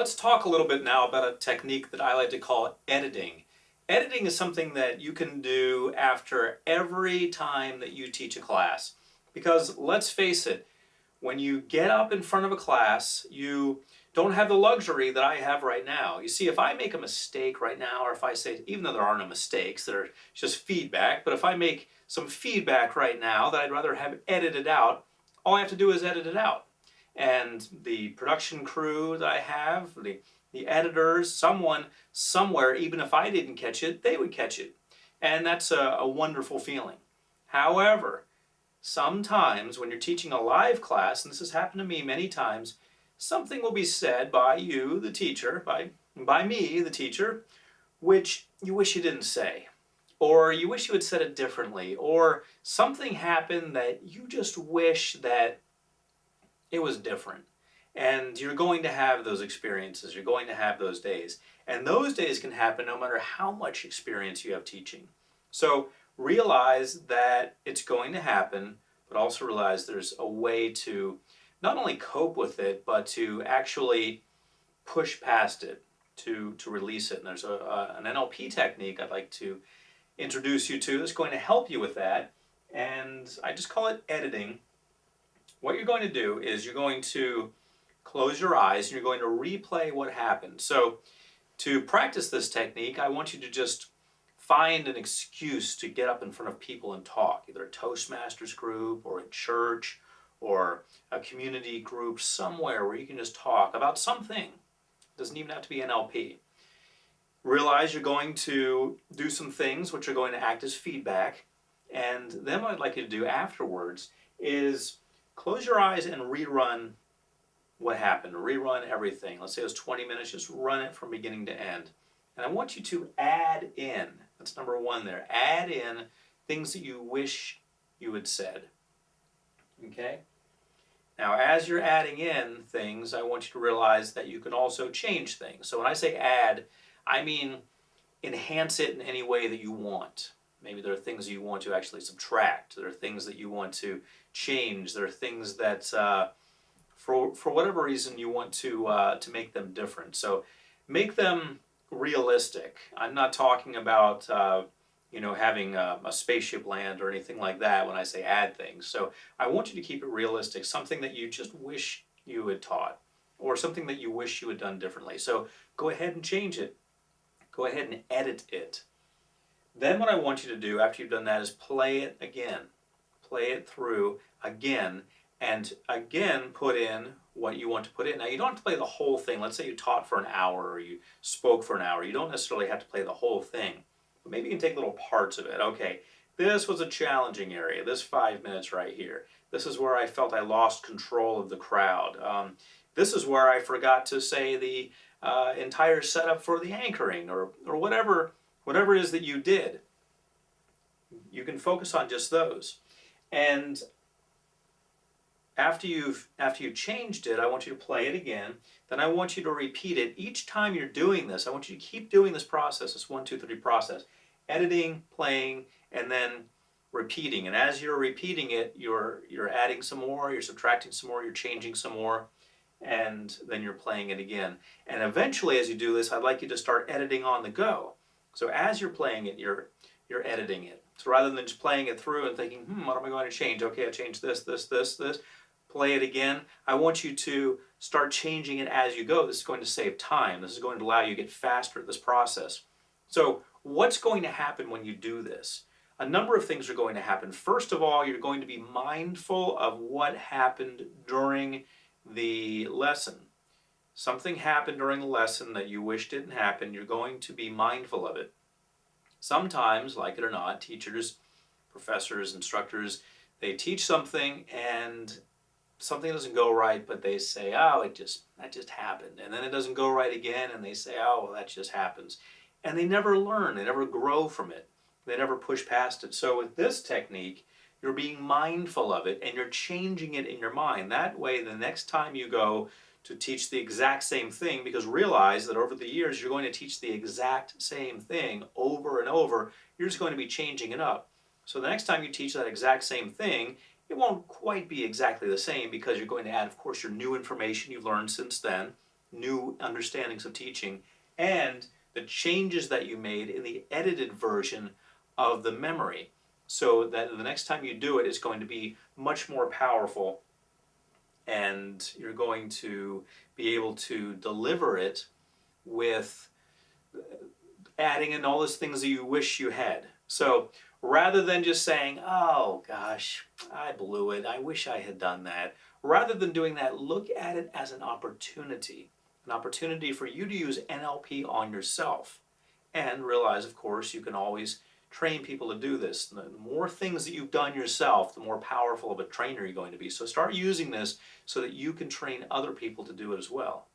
Let's talk a little bit now about a technique that I like to call editing. Editing is something that you can do after every time that you teach a class. Because let's face it, when you get up in front of a class, you don't have the luxury that I have right now. You see, if I make a mistake right now, or if I say, even though there are no mistakes, they're just feedback, but if I make some feedback right now that I'd rather have edited out, all I have to do is edit it out. And the production crew that I have, the editors, someone somewhere, even if I didn't catch it, they would catch it. And that's a wonderful feeling. However, sometimes when you're teaching a live class, and this has happened to me many times, something will be said by you, the teacher, by me, the teacher, which you wish you didn't say. Or you wish you had said it differently. Or something happened that you just wish that it was different. And you're going to have those experiences. You're going to have those days. And those days can happen no matter how much experience you have teaching. So realize that it's going to happen, but also realize there's a way to not only cope with it, but to actually push past it, to release it. And there's an NLP technique I'd like to introduce you to that's going to help you with that. And I just call it editing. What you're going to do is you're going to close your eyes and you're going to replay what happened. So to practice this technique, I want you to just find an excuse to get up in front of people and talk, either a Toastmasters group or a church or a community group, somewhere where you can just talk about something. It doesn't even have to be NLP. Realize you're going to do some things which are going to act as feedback, and then what I'd like you to do afterwards is close your eyes and rerun what happened, rerun everything. Let's say it was 20 minutes, just run it from beginning to end. And I want you to add in, that's number one there, add in things that you wish you had said. Okay? Now, as you're adding in things, I want you to realize that you can also change things. So when I say add, I mean enhance it in any way that you want. Maybe there are things that you want to actually subtract. There are things that you want to change. There are things that, for whatever reason, you want to make them different. So make them realistic. I'm not talking about having a spaceship land or anything like that when I say add things. So I want you to keep it realistic, something that you just wish you had taught or something that you wish you had done differently. So go ahead and change it. Go ahead and edit it. Then what I want you to do after you've done that is play it again. Play it through again and again put in what you want to put in. Now you don't have to play the whole thing. Let's say you taught for an hour or you spoke for an hour. You don't necessarily have to play the whole thing. But maybe you can take little parts of it. Okay, this was a challenging area. This 5 minutes right here. This is where I felt I lost control of the crowd. This is where I forgot to say the entire setup for the anchoring or whatever it is that you did. You can focus on just those. And after you've changed it, I want you to play it again. Then I want you to repeat it. Each time you're doing this, I want you to keep doing this process, this 1, 2, 3 process. Editing, playing, and then repeating. And as you're repeating it, you're adding some more, you're subtracting some more, you're changing some more, and then you're playing it again. And eventually, as you do this, I'd like you to start editing on the go. So as you're playing it, you're editing it. So rather than just playing it through and thinking, what am I going to change? Okay, I changed this. Play it again. I want you to start changing it as you go. This is going to save time. This is going to allow you to get faster at this process. So what's going to happen when you do this? A number of things are going to happen. First of all, you're going to be mindful of what happened during the lesson. Something happened during the lesson that you wish didn't happen. You're going to be mindful of it. Sometimes, like it or not, teachers, professors, instructors, they teach something and something doesn't go right, but they say, oh, that just happened. And then it doesn't go right again, and they say, oh, well, that just happens. And they never learn. They never grow from it. They never push past it. So with this technique, you're being mindful of it, and you're changing it in your mind. That way, the next time you go to teach the exact same thing, because realize that over the years, you're going to teach the exact same thing over and over. You're just going to be changing it up. So the next time you teach that exact same thing, it won't quite be exactly the same because you're going to add, of course, your new information you've learned since then. new understandings of teaching and the changes that you made in the edited version of the memory, so that the next time you do it, it's going to be much more powerful, and you're going to be able to deliver it with adding in all those things that you wish you had. So rather than just saying, oh gosh, I blew it, I wish I had done that, rather than doing that, look at it as an opportunity for you to use NLP on yourself. And realize, of course, you can always train people to do this. The more things that you've done yourself, the more powerful of a trainer you're going to be. So start using this so that you can train other people to do it as well.